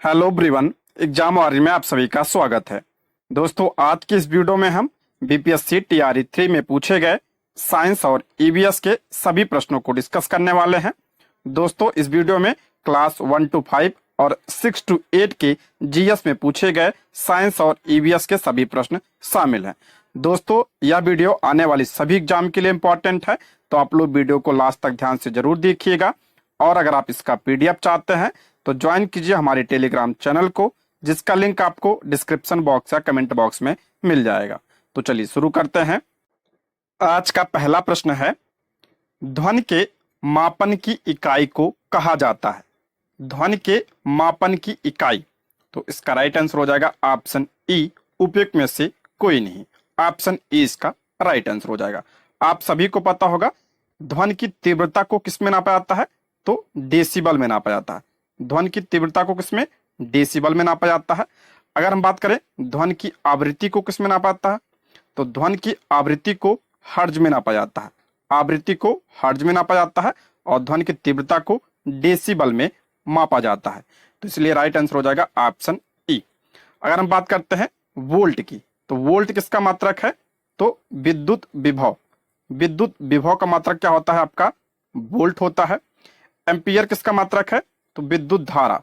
Hello everyone, exam वारी में आप सभी का स्वागत है। दोस्तों, आज की इस वीडियो में हम बीपीएससी टीआरई 3 में पूछे गए साइंस और ईवीएस के सभी प्रश्नों को डिस्कस करने वाले हैं। दोस्तों, इस वीडियो में क्लास 1 to 5 और 6 to 8 के जीएस में पूछे गए साइंस और ईवीएस के सभी प्रश्न शामिल हैं। दोस्तों, यह वीडियो आने वाली सभी एग्जाम के लिए इम्पोर्टेंट है, तो आप लोग वीडियो को लास्ट तक ध्यान से जरूर देखिएगा। और अगर आप इसका पीडीएफ चाहते हैं तो ज्वाइन कीजिए हमारे टेलीग्राम चैनल को, जिसका लिंक आपको डिस्क्रिप्शन बॉक्स या कमेंट बॉक्स में मिल जाएगा। तो चलिए शुरू करते हैं। आज का पहला प्रश्न है, ध्वनि के मापन की इकाई को कहा जाता है। ध्वनि के मापन की इकाई, तो इसका राइट आंसर हो जाएगा ऑप्शन ई, उपयुक्त में से कोई नहीं। ऑप्शन ई इसका राइट आंसर हो जाएगा। आप सभी को पता होगा ध्वनि की तीव्रता को किस में नापा जाता है, तो डेसिबल में नापा जाता है। ध्वनि की तीव्रता को किसमें, डेसिबल में नापा जाता है। अगर हम बात करें ध्वनि की आवृत्ति को किसमें नापा जाता है, तो ध्वनि की आवृत्ति को हर्ट्ज में नापा जाता है। आवृत्ति को हर्ट्ज में नापा जाता है और ध्वनि की तीव्रता को डेसिबल में मापा जाता है। तो इसलिए राइट आंसर हो जाएगा ऑप्शन ई। अगर हम बात करते हैं वोल्ट की, तो वोल्ट किसका मात्रक है, तो विद्युत विभव। विद्युत विभव का मात्रक क्या होता है, आपका वोल्ट होता है। एम्पियर किसका मात्रक है, तो विद्युत धारा।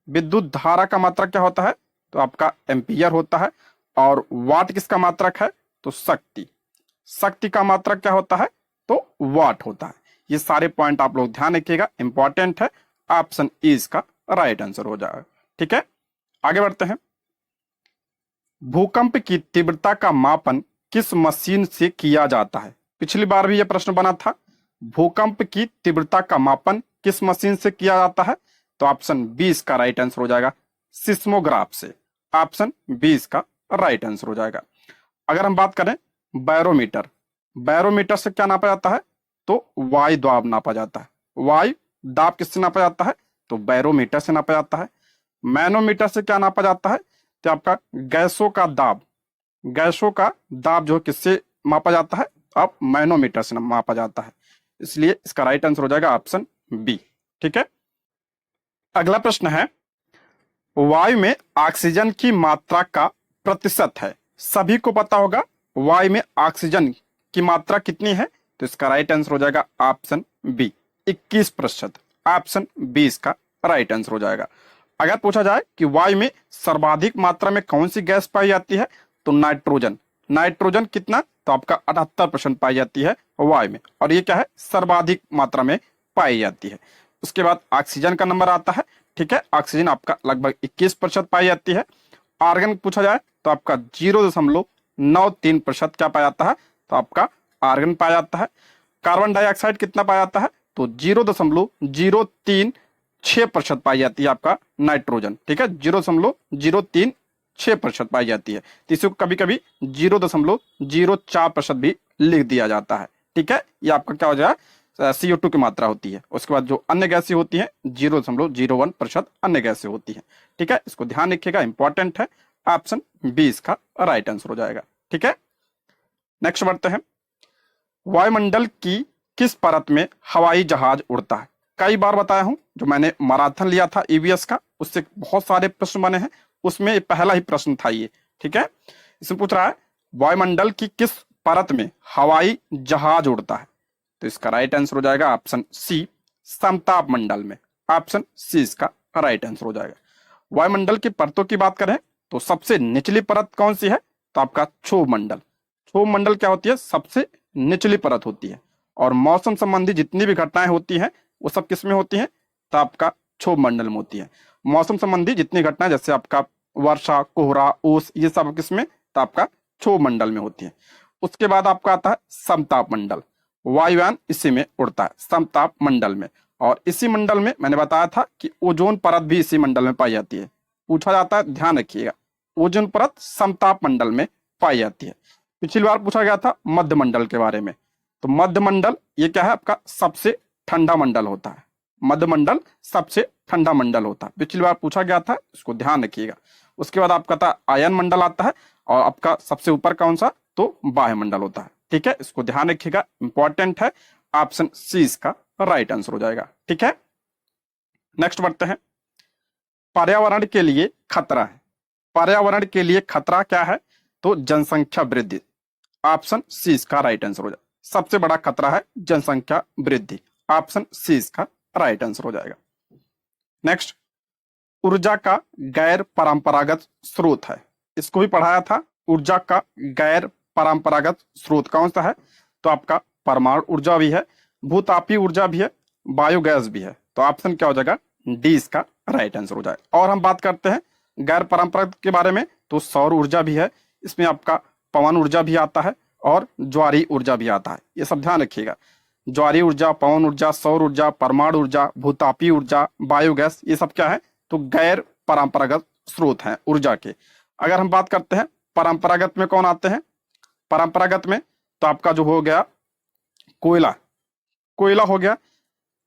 विद्युत धारा का मात्रक क्या होता है, तो आपका एम्पियर होता है। और वाट किसका मात्रक है, तो शक्ति। शक्ति का मात्रक क्या होता है, तो वाट होता है। ये सारे पॉइंट आप लोग ध्यान रखिएगा, इंपॉर्टेंट है। ऑप्शन ई इसका राइट आंसर हो जाएगा। ठीक है, आगे बढ़ते हैं। भूकंप की तीव्रता का मापन किस मशीन से किया जाता है। पिछली बार भी यह प्रश्न बना था, भूकंप की तीव्रता का मापन किस मशीन से किया जाता है, तो ऑप्शन बी इसका राइट आंसर हो जाएगा, सिस्मोग्राफ से। ऑप्शन बी इसका राइट आंसर हो जाएगा। अगर हम बात करें बैरोमीटर, बैरोमीटर से क्या नापा जाता है, तो वायु दाब नापा जाता है। वायु दाब किससे नापा जाता है, तो बैरोमीटर से नापा जाता है। मैनोमीटर से क्या नापा जाता है, तो आपका गैसों का दाब। गैसों का दाब जो किससे मापा जाता है, अब मैनोमीटर से मापा जाता है। इसलिए इसका राइट आंसर हो जाएगा ऑप्शन बी। ठीक है, अगला प्रश्न है, वायु में ऑक्सीजन की मात्रा का प्रतिशत है। सभी को पता होगा वायु में ऑक्सीजन की मात्रा कितनी है, तो इसका राइट आंसर हो जाएगा ऑप्शन बी, 21%। ऑप्शन बी इसका राइट आंसर हो जाएगा। अगर पूछा जाए कि वायु में सर्वाधिक मात्रा में कौन सी गैस पाई जाती है, तो नाइट्रोजन। नाइट्रोजन कितना, तो आपका 78% पाई जाती है वायु में, और ये क्या है, सर्वाधिक मात्रा में पाई जाती है। उसके बाद ऑक्सीजन का नंबर आता है। ठीक है, ऑक्सीजन आपका लगभग 21% पाई जाती है। आर्गन पूछा जाए तो आपका 0.93% क्या पाया जाता है, तो आपका आर्गन पाया जाता है। कार्बन डाइऑक्साइड कितना पाया जाता है, तो 0.036% पाई जाती है आपका नाइट्रोजन। ठीक है, 0.036% पाई जाती है। तो इसे कभी कभी 0.04% भी लिख दिया जाता है। ठीक है, ये आपका क्या हो जाएगा, CO2 की मात्रा होती है। उसके बाद जो अन्य गैसें होती हैं 0.01% अन्य गैसें होती हैं। ठीक है, इसको ध्यान रखिएगा, इंपॉर्टेंट है। ऑप्शन बी इसका राइट आंसर हो जाएगा। ठीक है, नेक्स्ट बढ़ते हैं। वायुमंडल की किस परत में हवाई जहाज उड़ता है। कई बार बताया हूं, जो मैंने मैराथन लिया था ईवीएस का, उससे बहुत सारे प्रश्न बने हैं, उसमें पहला ही प्रश्न था ये। ठीक है, इसमें पूछ रहा है वायुमंडल की किस परत में हवाई जहाज उड़ता है, तो इसका राइट आंसर हो जाएगा ऑप्शन सी, समताप मंडल में। ऑप्शन सी इसका राइट आंसर हो जाएगा। वायुमंडल की परतों की बात करें तो सबसे निचली परत कौन सी है, तो आपका क्षोभ मंडल। क्षोभ मंडल क्या होती है, सबसे निचली परत होती है। और मौसम संबंधी जितनी भी घटनाएं होती हैं वो सब किस में होती हैं, तो आपका क्षोभ मंडल में होती है। मौसम संबंधी जितनी घटनाएं, जैसे आपका वर्षा, कोहरा, ओस, ये सब किस में, तो आपका क्षोभ मंडल में होती है। उसके बाद आपका आता है समताप मंडल। वायुयान इसी में उड़ता है, समताप मंडल में। और इसी मंडल में मैंने बताया था कि ओजोन परत भी इसी मंडल में पाई जाती है। पूछा जाता है, ध्यान रखिएगा, ओजोन परत समताप मंडल में पाई जाती है। पिछली बार पूछा गया था मध्य मंडल के बारे में, तो मध्य मंडल ये क्या है, आपका सबसे ठंडा मंडल होता है। मध्य मंडल सबसे ठंडा मंडल होता है, पिछली बार पूछा गया था, इसको ध्यान रखिएगा। उसके बाद आपका था आयन मंडल आता है, और आपका सबसे ऊपर कौन सा, तो बाह्य मंडल होता है। ठीक है, इसको ध्यान रखिएगा, इंपॉर्टेंट है। ऑप्शन सी इसका राइट आंसर हो जाएगा। ठीक है, नेक्स्ट बढ़ते हैं। पर्यावरण के लिए खतरा है? पर्यावरण के लिए खतरा क्या है? तो जनसंख्या वृद्धि। ऑप्शन सी इसका राइट आंसर हो जाएगा। सबसे बड़ा खतरा है जनसंख्या वृद्धि। ऑप्शन सी इसका राइट आंसर हो जाएगा। नेक्स्ट, ऊर्जा का गैर परंपरागत स्रोत है। इसको भी पढ़ाया था। ऊर्जा का गैर परंपरागत स्रोत कौन सा है? तो आपका परमाणु ऊर्जा भी है, भूतापीय ऊर्जा भी है, बायोगैस भी है। तो ऑप्शन क्या हो जाएगा? डी इसका राइट आंसर हो जाएगा। और हम बात करते हैं गैर परंपरागत के बारे में, तो सौर ऊर्जा भी है, इसमें आपका पवन ऊर्जा भी आता है और ज्वारीय ऊर्जा भी आता है। ये सब ध्यान रखिएगा। ज्वारीय ऊर्जा, पवन ऊर्जा, सौर ऊर्जा, परमाणु ऊर्जा, भूतापीय ऊर्जा, बायोगैस, ये सब क्या है? तो गैर परंपरागत स्रोत हैं ऊर्जा के। अगर हम बात करते हैं परंपरागत में कौन आते हैं? परंपरागत में तो आपका जो हो गया कोयला, कोयला हो गया,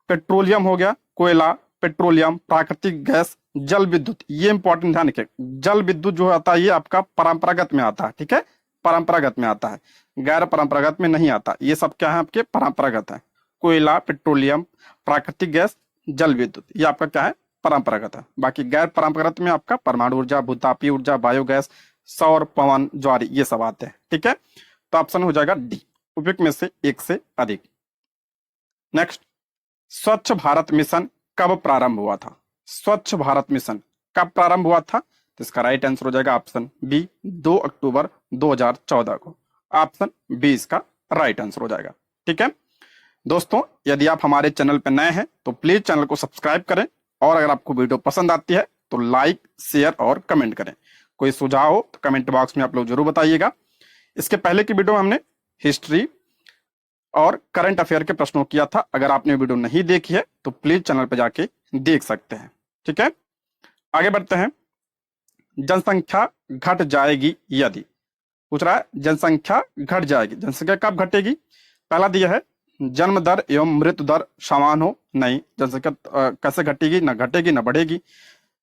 पेट्रोलियम हो गया, कोयला, पेट्रोलियम, प्राकृतिक गैस, जल विद्युत। ये इंपॉर्टेंट ध्यान रखिए। जल विद्युत जो आता है ये आपका परंपरागत में आता है, ठीक है, परंपरागत में आता है, गैर परंपरागत में नहीं आता। ये सब क्या है? आपके परंपरागत है। कोयला, पेट्रोलियम, प्राकृतिक गैस, जल विद्युत, ये आपका क्या है? परंपरागत है। बाकी गैर परंपरागत में आपका परमाणु ऊर्जा, भूतापीय ऊर्जा, बायोगैस, सौर, पवन, ज्वारी, ये सब आते हैं, ठीक है। तो ऑप्शन हो जाएगा डी, उपयुक्त में से एक से अधिक। नेक्स्ट, स्वच्छ भारत मिशन कब प्रारंभ हुआ था? स्वच्छ भारत मिशन कब प्रारंभ हुआ था? तो इसका राइट आंसर हो जाएगा ऑप्शन बी, 2 अक्टूबर 2014 को। ऑप्शन बी इसका राइट आंसर हो जाएगा, ठीक है। दोस्तों, यदि आप हमारे चैनल पर नए हैं तो प्लीज चैनल को सब्सक्राइब करें, और अगर आपको वीडियो पसंद आती है तो लाइक, शेयर और कमेंट करें। कोई सुझाव हो तो कमेंट बॉक्स में आप लोग जरूर बताइएगा। इसके पहले की वीडियो में हमने हिस्ट्री और करंट अफेयर के प्रश्नों किया था। अगर आपने वीडियो नहीं देखी है तो प्लीज चैनल पर जाके देख सकते हैं, ठीक है। आगे बढ़ते हैं। जनसंख्या घट जाएगी यदि, पूछ रहा है जनसंख्या घट जाएगी, जनसंख्या कब घटेगी? पहला दिया है जन्म दर एवं मृत्यु दर समान हो, नहीं, जनसंख्या कैसे घटेगी? ना घटेगी ना बढ़ेगी।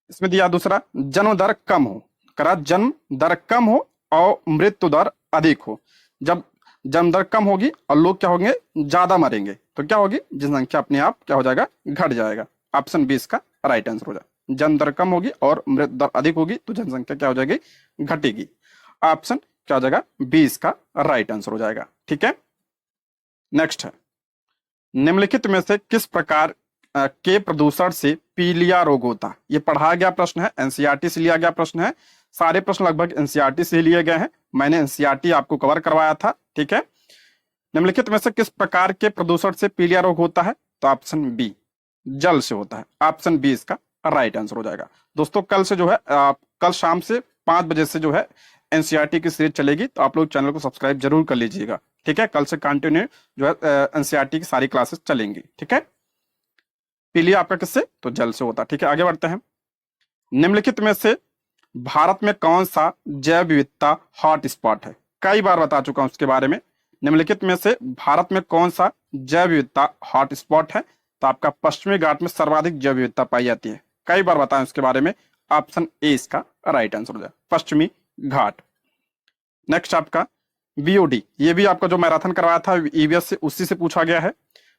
इसमें दिया दूसरा जन्म दर कम हो, करा जन्म दर कम हो और मृत्यु दर अधिक हो। जब जन्म दर कम होगी और लोग क्या होंगे? ज्यादा मरेंगे, तो क्या होगी? जनसंख्या अपने आप क्या हो जाएगा? घट जाएगा। ऑप्शन बी इसका राइट आंसर हो जाएगा। जन्म दर कम होगी और मृत्यु दर अधिक होगी तो जनसंख्या क्या हो जाएगी? घटेगी। ऑप्शन क्या हो जाएगा? बी इसका राइट आंसर हो जाएगा, ठीक है। नेक्स्ट है, निम्नलिखित में से किस प्रकार के प्रदूषण से पीलिया रोग होता है? ये पढ़ाया गया प्रश्न है, एनसीईआरटी से लिया गया प्रश्न है। सारे प्रश्न लगभग एनसीईआरटी से ही लिए गए हैं। मैंने एनसीईआरटी आपको कवर करवाया था, ठीक है। निम्नलिखित में से किस प्रकार के प्रदूषण से पीलिया रोग होता है? तो ऑप्शन बी, जल से होता है। ऑप्शन बी इसका राइट आंसर हो जाएगा। दोस्तों, कल से जो है कल शाम से 5 बजे से जो है एनसीईआरटी की सीरीज चलेगी, तो आप लोग चैनल को सब्सक्राइब जरूर कर लीजिएगा, ठीक है। कल से कंटिन्यू जो है एनसीईआरटी की सारी क्लासेस चलेंगी, ठीक है। पीलिया आपका किससे? तो जल से होता है, ठीक है। आगे बढ़ते हैं। निम्नलिखित में से भारत में कौन सा जैव विविधता हॉट स्पॉट है? कई बार बता चुका हूं उसके बारे में। निम्नलिखित में से भारत में कौन सा जैव विविधता हॉट स्पॉट है? तो आपका पश्चिमी घाट में सर्वाधिक जैव विविधता पाई जाती है। कई बार बताएं उसके बारे में। ऑप्शन ए इसका राइट आंसर हो जाए, पश्चिमी घाट। नेक्स्ट आपका बीओडी, ये भी आपका जो मैराथन करवाया था ईवीएस से, उसी से पूछा गया है।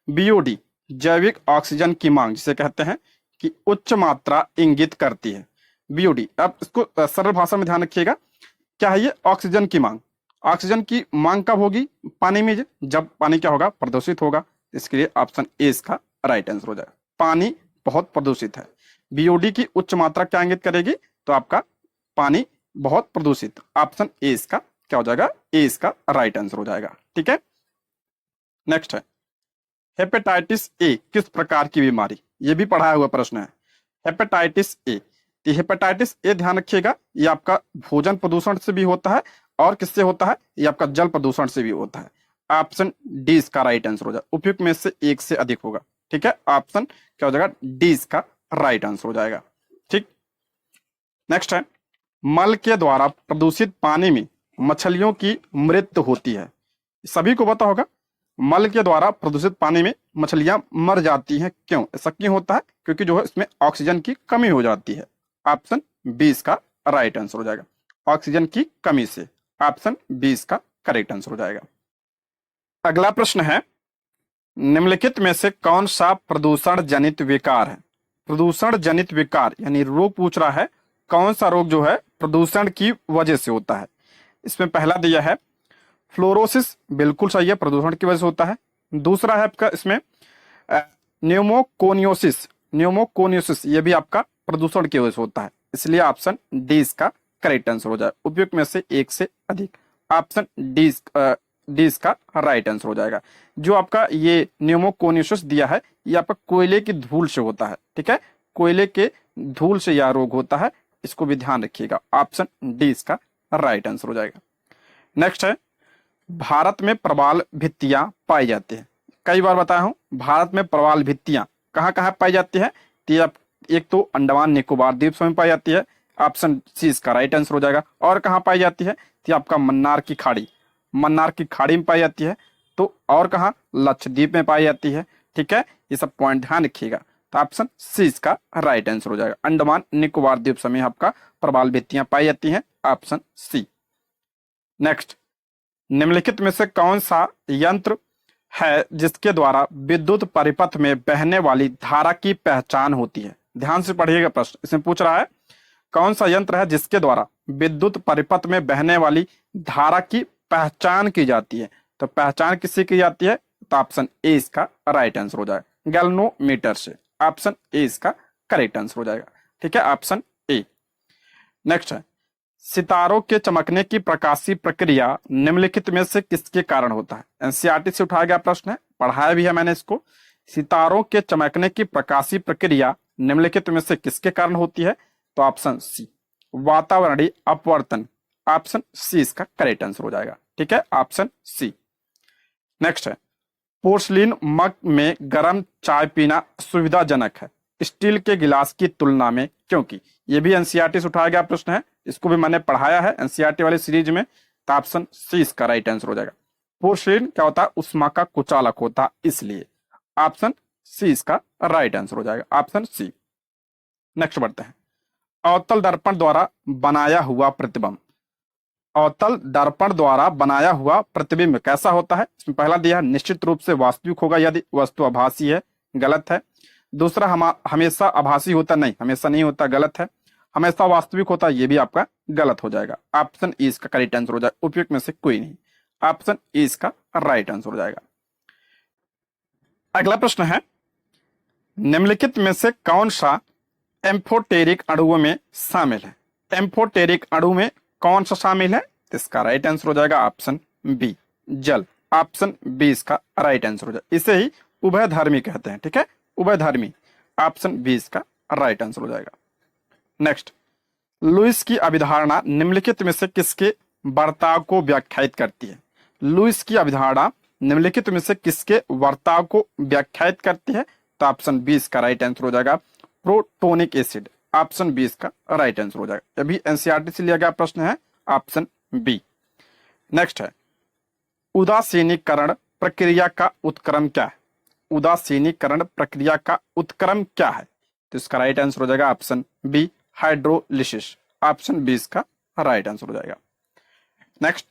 बीओडी जैविक ऑक्सीजन की मांग जिसे कहते हैं कि उच्च मात्रा इंगित करती है। बीओडी, अब इसको सरल भाषा में ध्यान रखिएगा। क्या है ये? ऑक्सीजन की मांग। ऑक्सीजन की मांग कब होगी? पानी में, जब पानी क्या होगा? प्रदूषित होगा। इसके लिए ऑप्शन ए इसका राइट आंसर हो जाएगा। पानी बहुत प्रदूषित है, बीओडी की उच्च मात्रा क्या इंगित करेगी? तो आपका पानी बहुत प्रदूषित। ऑप्शन ए इसका क्या हो जाएगा? ए इसका राइट आंसर हो जाएगा, ठीक है। नेक्स्ट है, हेपेटाइटिस ए किस प्रकार की बीमारी? ये भी पढ़ाया हुआ प्रश्न है। हेपेटाइटिस ए, हेपेटाइटिस ए ध्यान रखिएगा, ये आपका भोजन प्रदूषण से भी होता है और किससे होता है? ये आपका जल प्रदूषण से भी होता है। ऑप्शन डी इसका राइट आंसर हो जाएगा। उपयुक्त में से एक से अधिक होगा, ठीक है। ऑप्शन क्या हो जाएगा? डी इसका राइट आंसर हो जाएगा, ठीक। नेक्स्ट है, मल के द्वारा प्रदूषित पानी में मछलियों की मृत्यु होती है। सभी को पता होगा, मल के द्वारा प्रदूषित पानी में मछलियां मर जाती हैं। क्यों? ऐसा क्यों होता है? क्योंकि जो है इसमें ऑक्सीजन की कमी हो जाती है। ऑप्शन बी इसका राइट आंसर हो जाएगा, ऑक्सीजन की कमी से। ऑप्शन बी इसका करेक्ट आंसर हो जाएगा। अगला प्रश्न है, निम्नलिखित में से कौन सा प्रदूषण जनित विकार है? प्रदूषण जनित विकार यानी रोग पूछ रहा है, कौन सा रोग जो है प्रदूषण की वजह से होता है। इसमें पहला दिया है फ्लोरोसिस, बिल्कुल सही है, प्रदूषण की वजह से होता है। दूसरा है आपका इसमें न्यूमोकोनियोसिस, न्यूमोकोनियोसिस ये भी आपका प्रदूषण की वजह से होता है, इसलिए ऑप्शन डी इसका करेक्ट आंसर हो जाए। उपयुक्त में से एक से अधिक, ऑप्शन डी डी इसका राइट आंसर हो जाएगा। जो आपका ये न्यूमोकोनियोसिस दिया है ये आपका कोयले की धूल से होता है, ठीक है, कोयले के धूल से यह रोग होता है, इसको भी ध्यान रखिएगा। ऑप्शन डी इसका राइट आंसर हो जाएगा। नेक्स्ट है भारत में प्रवाल भित्तियां पाई जाती है। कई बार बताया हूं भारत में प्रवाल भित्तियां कहाँ कहाँ पाई जाती है, तो एक तो अंडमान निकोबार द्वीप समूह में पाई जाती है, ऑप्शन सी इसका राइट आंसर हो जाएगा। और कहाँ पाई जाती है, तो आपका मन्नार की खाड़ी, मन्नार की खाड़ी में पाई जाती है। तो और कहाँ, लक्षद्वीप में पाई जाती है, ठीक है, ये सब पॉइंट ध्यान रखिएगा। तो ऑप्शन सी इसका राइट आंसर हो जाएगा। अंडमान निकोबार द्वीप समूह आपका प्रवाल भित्तियां पाई जाती हैं, ऑप्शन सी। नेक्स्ट, निम्नलिखित में से कौन सा यंत्र है जिसके द्वारा विद्युत परिपथ में बहने वाली धारा की पहचान होती है। ध्यान से पढ़िएगा प्रश्न, इसमें पूछ रहा है कौन सा यंत्र है जिसके द्वारा विद्युत परिपथ में बहने वाली धारा की पहचान की जाती है। तो पहचान किससे की जाती है, तो ऑप्शन ए इसका राइट आंसर हो जाएगा, गैल्वेनोमीटर से। ऑप्शन ए इसका करेक्ट आंसर हो जाएगा, ठीक है, ऑप्शन ए। नेक्स्ट है सितारों के चमकने की प्रकाशीय प्रक्रिया निम्नलिखित में से किसके कारण होता है। एनसीईआरटी से उठाया गया प्रश्न है, पढ़ाया भी है मैंने इसको। सितारों के चमकने की प्रकाशीय प्रक्रिया निम्नलिखित में से किसके कारण होती है, तो ऑप्शन सी वातावरणीय अपवर्तन। ऑप्शन सी इसका करेक्ट आंसर हो जाएगा, ठीक है, ऑप्शन सी। नेक्स्ट है पोर्सलिन मग में गर्म चाय पीना सुविधाजनक है स्टील के गिलास की तुलना में, क्योंकि ये भी एनसीईआरटी से उठाया गया प्रश्न है, इसको भी मैंने पढ़ाया है एनसीईआरटी वाली सीरीज में। तो ऑप्शन सी इसका राइट आंसर हो जाएगा। पोर्सलिन क्या होता है, उष्मा का कुचालक होता है, इसलिए ऑप्शन सी इसका राइट आंसर हो जाएगा, ऑप्शन सी। नेक्स्ट बढ़ते हैं अवतल दर्पण द्वारा बनाया हुआ प्रतिबिंब। अवतल दर्पण द्वारा बनाया हुआ प्रतिबिंब कैसा होता है। इसमें पहला दिया है निश्चित रूप से वास्तविक होगा यदि वस्तु आभासी है, गलत है। दूसरा हमेशा आभासी होता, नहीं हमेशा नहीं होता, गलत है। हमेशा वास्तविक होता, ये भी आपका गलत हो जाएगा। ऑप्शन ई इसका करेक्ट आंसर हो जाएगा, उपयुक्त में से कोई नहीं, ऑप्शन ई इसका राइट आंसर हो जाएगा। अगला प्रश्न है निम्नलिखित में से कौन सा एम्फोटेरिक अणुओं में शामिल है। एम्फोटेरिक अणु में कौन सा शामिल है, इसका राइट आंसर हो जाएगा ऑप्शन बी जल। ऑप्शन बी इसका राइट आंसर हो जाएगा, इसे ही उभयधर्मी कहते हैं, ठीक है, उभयधर्मी। ऑप्शन बी इसका राइट आंसर हो जाएगा। नेक्स्ट, लुईस की अभिधारणा निम्नलिखित में से किसके बर्ताव को व्याख्यायित करती है। लुईस की अभिधारणा निम्नलिखित में से किसके वर्ताव को व्याख्यायित करती है, तो ऑप्शन बी इसका राइट आंसर हो जाएगा प्रोटोनिक एसिड। ऑप्शन बी इसका राइट आंसर हो जाएगा, अभी एनसीईआरटी से लिया गया प्रश्न है, ऑप्शन बी। नेक्स्ट है उदासीनीकरण प्रक्रिया का उत्क्रम क्या है। उदासीनीकरण प्रक्रिया का उत्क्रम क्या है, तो इसका राइट आंसर हो जाएगा option B hydrolysis. Option B इसका राइट आंसर हो जाएगा। नेक्स्ट,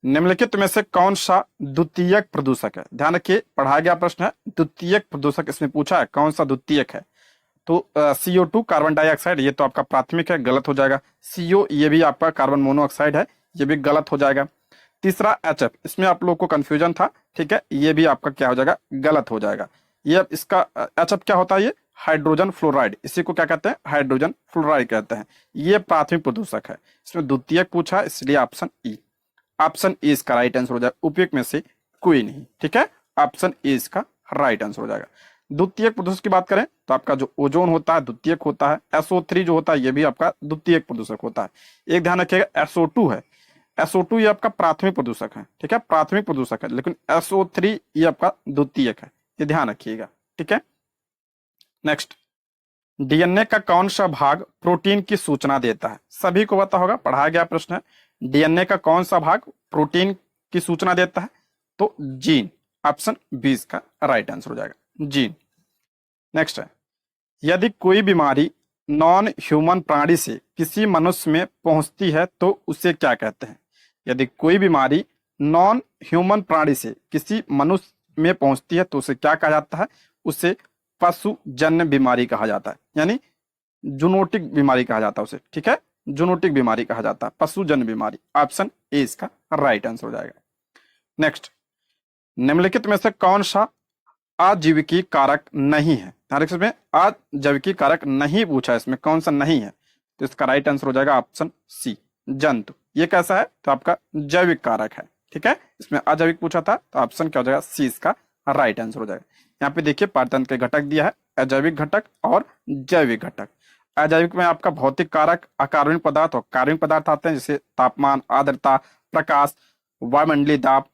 निम्नलिखित में से कौन सा द्वितीयक प्रदूषक है। ध्यान रखिए, पढ़ाया गया प्रश्न है, द्वितीयक प्रदूषक इसमें पूछा है, कौन सा द्वितीयक है। तो CO2 कार्बन डाइऑक्साइड, ये तो आपका प्राथमिक है, गलत हो जाएगा। CO ये भी आपका कार्बन मोनोऑक्साइड है, ये भी गलत हो जाएगा। तीसरा HF, इसमें आप लोग को कंफ्यूजन था, ठीक है, ये भी आपका क्या हो जाएगा, गलत हो जाएगा। ये इसका HF क्या होता है, ये हाइड्रोजन फ्लोराइड, इसी को क्या कहते हैं, हाइड्रोजन फ्लोराइड कहते हैं। ये प्राथमिक प्रदूषक है, इसमें द्वितीयक पूछा, इसलिए ऑप्शन ई। ऑप्शन ई इसका राइट आंसर हो जाएगा, उपयुक्त में से कोई नहीं, ठीक है, ऑप्शन ई इसका राइट आंसर हो जाएगा। द्वितीयक प्रदूषक की बात करें तो आपका जो ओजोन होता है द्वितीयक होता है, SO3 जो होता है ये भी आपका द्वितीयक प्रदूषक होता है। एक ध्यान रखिएगा SO2 है, SO2 ये आपका प्राथमिक प्रदूषक है, ठीक है, प्राथमिक प्रदूषक है, लेकिन SO3 ये आपका द्वितीयक है, ये ध्यान रखिएगा, ठीक है। नेक्स्ट, DNA का कौन सा भाग प्रोटीन की सूचना देता है। सभी को पता होगा, पढ़ाया गया प्रश्न है, DNA का कौन सा भाग प्रोटीन की सूचना देता है, तो जीन। ऑप्शन बी इसका राइट आंसर हो जाएगा, जीन। नेक्स्ट है यदि कोई बीमारी नॉन ह्यूमन प्राणी से किसी मनुष्य में पहुंचती है तो उसे क्या कहते हैं। यदि कोई बीमारी नॉन ह्यूमन प्राणी से किसी मनुष्य में पहुंचती है तो उसे क्या कहा जाता है, उसे पशुजन्य बीमारी कहा जाता है, यानी जूनोटिक बीमारी कहा जाता है उसे, ठीक है, जूनोटिक बीमारी कहा जाता है, पशुजन्य बीमारी। ऑप्शन ए इसका राइट आंसर हो जाएगा। नेक्स्ट, निम्नलिखित में से कौन सा आजीविकी कारक नहीं है? इसमें आजीविकी कारक नहीं पूछा है, इसमें कौन सा नहीं है, तो इसका राइट आंसर हो जाएगा ऑप्शन सी, जंतु। ये कैसा है? तो आपका जैविक कारक है, ठीक है, इसमें अजैविक पूछा था, तो ऑप्शन क्या हो जाएगा? सी इसका राइट आंसर हो जाएगा। यहाँ पे देखिए पारतंत्र के घटक दिया है, अजैविक घटक और जैविक घटक। अजैविक में आपका भौतिक कारक, अकार्बनिक पदार्थ और कार्बनिक पदार्थ आते हैं, जैसे तापमान, आर्द्रता, प्रकाश, वायुमंडलीय दाब,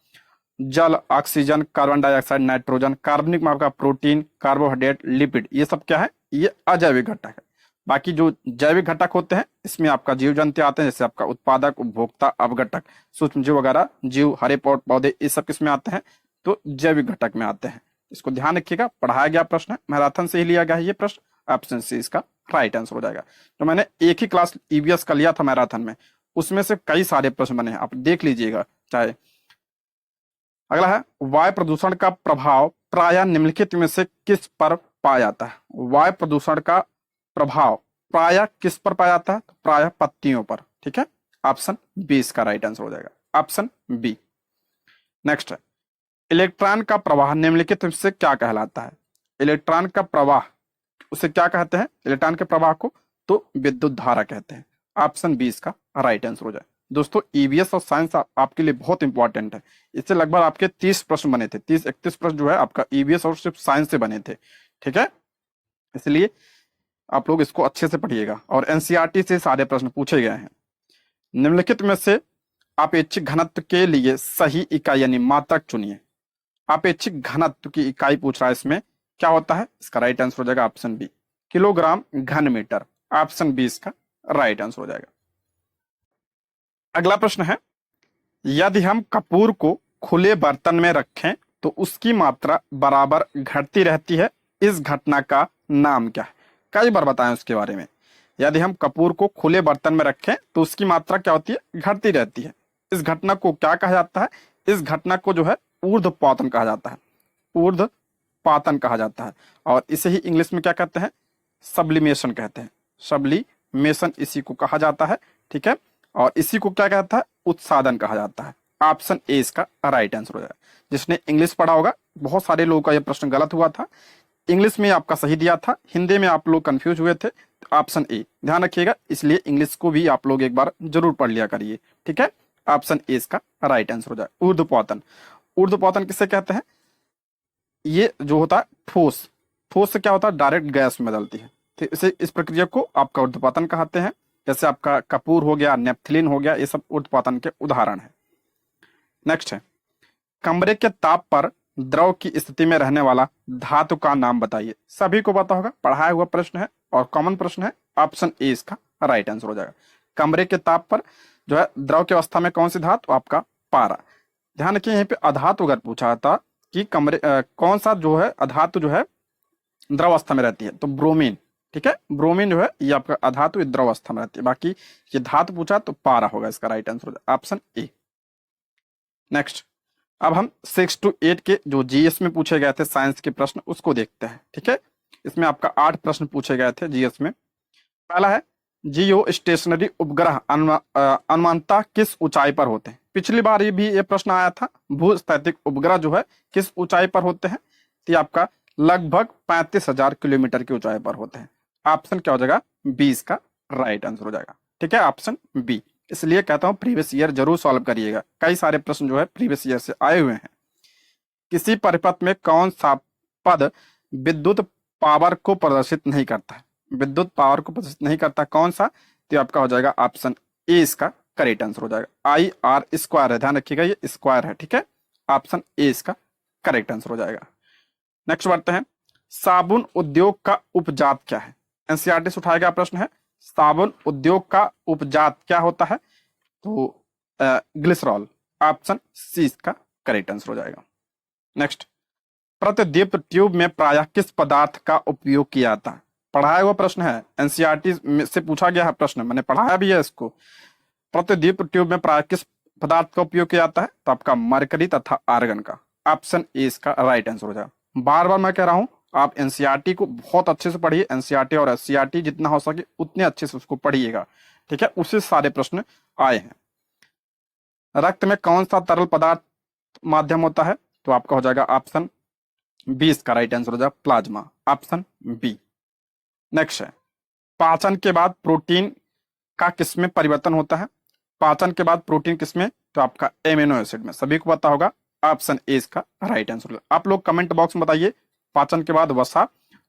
जल, ऑक्सीजन, कार्बन डाइऑक्साइड, नाइट्रोजन। कार्बनिक में आपका प्रोटीन, कार्बोहाइड्रेट, लिपिड, ये सब क्या है? ये अजैविक घटक है। बाकी जो जैविक घटक होते हैं इसमें आपका जीव जंतु आते हैं, जैसे आपका उत्पादक, उपभोक्ता, अपघटक, सूक्ष्म जीव वगैरह, जीव, हरे पौधे, ये सब किसमें आते हैं? तो जैविक घटक में आते हैं। इसको ध्यान रखिएगा, पढ़ाया गया प्रश्न है, मैराथन से ही लिया गया है ये प्रश्न। ऑप्शन सी इसका राइट आंसर हो जाएगा। तो मैंने एक ही क्लास ईवीएस का लिया था मैराथन में, उसमें से कई सारे प्रश्न बने हैं, आप देख लीजिएगा चाहे। अगला है, वायु प्रदूषण का प्रभाव प्रायः निम्नलिखित में से किस पर पाया जाता है? वायु प्रदूषण का प्रभाव प्रायः किस पर पाया जाता है? तो प्रायः पत्तियों पर, ठीक है, ऑप्शन बी इसका राइट आंसर हो जाएगा, ऑप्शन बी। नेक्स्ट है, इलेक्ट्रॉन का प्रवाह निम्नलिखित में से क्या कहलाता है? इलेक्ट्रॉन का प्रवाह उसे क्या कहते हैं? इलेक्ट्रॉन के प्रवाह को तो विद्युत धारा कहते हैं। ऑप्शन बी इसका राइट आंसर हो जाए। दोस्तों ईवीएस और साइंस आपके लिए बहुत इंपॉर्टेंट है, इससे लगभग आपके 30 प्रश्न बने थे, 30-31 प्रश्न जो है आपका ईवीएस और सिर्फ साइंस से बने थे, ठीक है, इसलिए आप लोग इसको अच्छे से पढ़िएगा। और एनसीईआरटी से सारे प्रश्न पूछे गए हैं। निम्नलिखित में से आपेक्षिक घनत्व के लिए सही इकाई यानी मात्रक चुनिए। आपेक्षिक घनत्व की इकाई पूछ रहा है, इसमें क्या होता है? इसका राइट आंसर हो जाएगा ऑप्शन बी, किलोग्राम घन मीटर। ऑप्शन बी इसका राइट आंसर हो जाएगा। अगला प्रश्न है, यदि हम कपूर को खुले बर्तन में रखें तो उसकी मात्रा बराबर घटती रहती है, इस घटना का नाम क्या है? कई बार बताएं उसके बारे में। यदि हम कपूर को खुले बर्तन में रखें तो उसकी मात्रा क्या होती है? घटती रहती है। इस घटना को क्या कहा जाता है? इस घटना को जो है ऊर्ध्वपातन कहा जाता है, ऊर्ध्वपातन कहा जाता है। और इसे ही इंग्लिश में क्या कहते हैं? सब्लिमेशन कहते हैं, सब्लिमेशन इसी को कहा जाता है, ठीक है। और इसी को क्या कहता है? उत्सादन कहा जाता है। ऑप्शन ए इसका राइट आंसर हो जाएगा। जिसने इंग्लिश पढ़ा होगा, बहुत सारे लोगों का यह प्रश्न गलत हुआ था, इंग्लिश में आपका सही दिया था, हिंदी में आप लोग कंफ्यूज हुए थे, तो ऑप्शन ए ध्यान रखिएगा, इसलिए इंग्लिश को भी आप लोग एक बार जरूर पढ़ लिया करिए, ठीक है। ऑप्शन ए इसका राइट आंसर हो जाए। ऊर्ध्वपातन, ऊर्ध्वपातन किसे कहते हैं? ये जो होता है ठोस, ठोस से क्या होता है? डायरेक्ट गैस में बदलती है, तो इस प्रक्रिया को आपका ऊर्ध्वपातन कहते हैं। जैसे आपका कपूर हो गया, नेप्थलीन हो गया, ये सब ऊर्ध्वपातन के उदाहरण है। नेक्स्ट है, कमरे के ताप पर द्रव की स्थिति में रहने वाला धातु का नाम बताइए। सभी को पता होगा, पढ़ाया हुआ प्रश्न है और कॉमन प्रश्न है। ऑप्शन ए इसका राइट आंसर हो जाएगा। कमरे के ताप पर जो है द्रव की अवस्था में कौन सी धातु? आपका पारा। ध्यान रखिए, यहाँ पे अधातु अगर पूछा था कि कौन सा जो है अधातु जो है द्रव अवस्था में रहती है, तो ब्रोमीन, ठीक है, ब्रोमीन जो है ये आपका अधातु द्रव अवस्था में रहती है। बाकी ये धातु पूछा तो पारा होगा, इसका राइट आंसर हो जाएगा ऑप्शन ए। नेक्स्ट, अब हम 6 to 8 के जो जीएस में पूछे गए थे साइंस के प्रश्न उसको देखते हैं, ठीक है। इसमें आपका 8 प्रश्न पूछे गए थे जीएस में। पहला है, जियो स्टेशनरी उपग्रह अनुमानतः किस ऊंचाई पर होते हैं? पिछली बार ये भी ये प्रश्न आया था, भूस्थैतिक उपग्रह जो है किस ऊंचाई पर होते हैं? तो आपका लगभग 35,000 किलोमीटर की ऊंचाई पर होते हैं। ऑप्शन क्या हो जाएगा? बी इसका राइट आंसर हो जाएगा, ठीक है, ऑप्शन बी। इसलिए कहता हूं प्रीवियस ईयर जरूर सॉल्व करिएगा, कई सारे प्रश्न जो है प्रीवियस ईयर से आए हुए हैं। किसी परिपथ में कौन सा पद विद्युत पावर को प्रदर्शित नहीं करता है? विद्युत पावर को प्रदर्शित नहीं करता कौन सा? तो आपका हो जाएगा ऑप्शन ए इसका करेक्ट आंसर हो जाएगा। आई आर स्क्वायर है, ध्यान रखिएगा ये स्क्वायर है, ठीक है, ऑप्शन ए इसका करेक्ट आंसर हो जाएगा। नेक्स्ट बढ़ते हैं, साबुन उद्योग का उपजात क्या है? एनसीईआरटी से उठाया गया प्रश्न है, साबुन उद्योग का उपजात क्या होता है? तो ग्लिसरॉल। ऑप्शन सी इसका करेक्ट आंसर हो जाएगा। नेक्स्ट, प्रतिदीप्त ट्यूब में प्रायः किस पदार्थ का उपयोग किया जाता है? पढ़ाया हुआ प्रश्न है, एनसीईआरटी से पूछा गया है प्रश्न, मैंने पढ़ाया भी है इसको। प्रतिदीप्त ट्यूब में प्रायः किस पदार्थ का उपयोग किया जाता है? तो आपका मरकरी तथा आर्गन का। ऑप्शन ए इसका राइट आंसर हो जाएगा। बार बार मैं कह रहा हूं, आप एनसीईआरटी को बहुत अच्छे से पढ़िए, एनसीईआरटी और एससीईआरटी जितना हो सके उतने अच्छे से उसको पढ़िएगा, ठीक है। उससे सारे प्रश्न आए हैं। रक्त में कौन सा तरल पदार्थ माध्यम होता है? तो आपका हो जाएगा ऑप्शन बी, इसका राइट आंसर हो जाएगा प्लाज्मा, ऑप्शन बी। नेक्स्ट है, पाचन के बाद प्रोटीन का किसमें परिवर्तन होता है? पाचन के बाद प्रोटीन किसमें? तो आपका एमिनो एसिड में, सभी को पता होगा, ऑप्शन ए इसका राइट आंसर होगा। आप लोग कमेंट बॉक्स में बताइए, पाचन के बाद वसा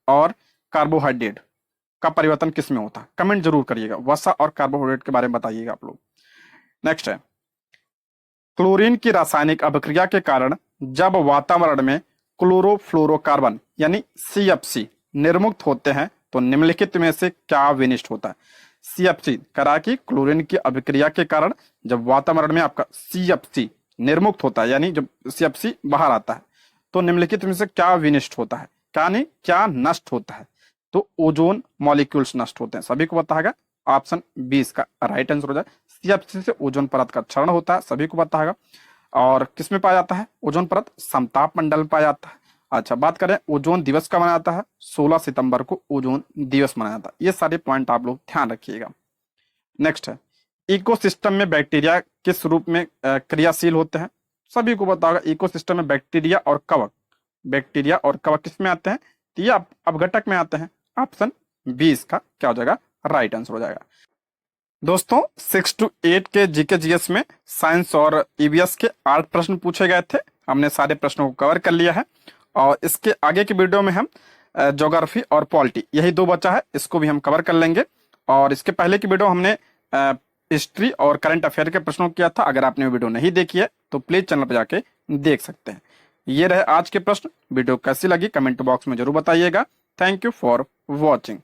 और कार्बोहाइड्रेट का परिवर्तन किसमें होता है? कमेंट जरूर करिएगा, वसा और कार्बोहाइड्रेट के बारे में बताइएगा आप लोग। नेक्स्ट है, क्लोरीन की रासायनिक अभिक्रिया के कारण जब वातावरण में क्लोरोफ्लोरोकार्बन यानी CFC निर्मुक्त होते हैं तो निम्नलिखित में से क्या विनिष्ट होता है? CFC करा कि क्लोरीन की अभिक्रिया के कारण जब वातावरण में आपका CFC निर्मुक्त होता है, यानी जब CFC बाहर आता है, तो निम्नलिखित में से क्या विनिष्ट होता है? क्या नहीं, क्या नष्ट होता है? तो ओजोन मॉलिक्यूल्स नष्ट होते हैं, सभी को पता है, ऑप्शन बी इसका राइट आंसर हो जाए। CFC से ओजोन परत का क्षरण होता है, सभी को पता है। और किस में पाया जाता है ओजोन परत? समताप मंडल में पाया जाता है। अच्छा, बात करें ओजोन दिवस का मनाया जाता है, 16 सितंबर को ओजोन दिवस मनाया जाता है। ये सारे पॉइंट आप लोग ध्यान रखिएगा। नेक्स्ट है, इकोसिस्टम में बैक्टीरिया किस रूप में क्रियाशील होते हैं? सभी को पता होगा, इकोसिस्टम में बैक्टीरिया और कवक, बैक्टीरिया और कवक किस में आते हैं? तो ये अपघटक में आते हैं, ऑप्शन बी इसका क्या हो जाएगा? राइट आंसर हो जाएगा। दोस्तों 6 to 8 के जीके जीएस में साइंस और ईवीएस के 8 प्रश्न पूछे गए थे, हमने सारे प्रश्नों को कवर कर लिया है। और इसके आगे की वीडियो में हम ज्योग्राफी और पॉलिटी, यही 2 बचा है, इसको भी हम कवर कर लेंगे। और इसके पहले की वीडियो हमने हिस्ट्री और करंट अफेयर के प्रश्नों को किया था। अगर आपने वीडियो नहीं देखी है तो प्लीज चैनल पर जाके देख सकते हैं। ये रहे आज के प्रश्न। वीडियो कैसी लगी कमेंट बॉक्स में जरूर बताइएगा। Thank you for watching.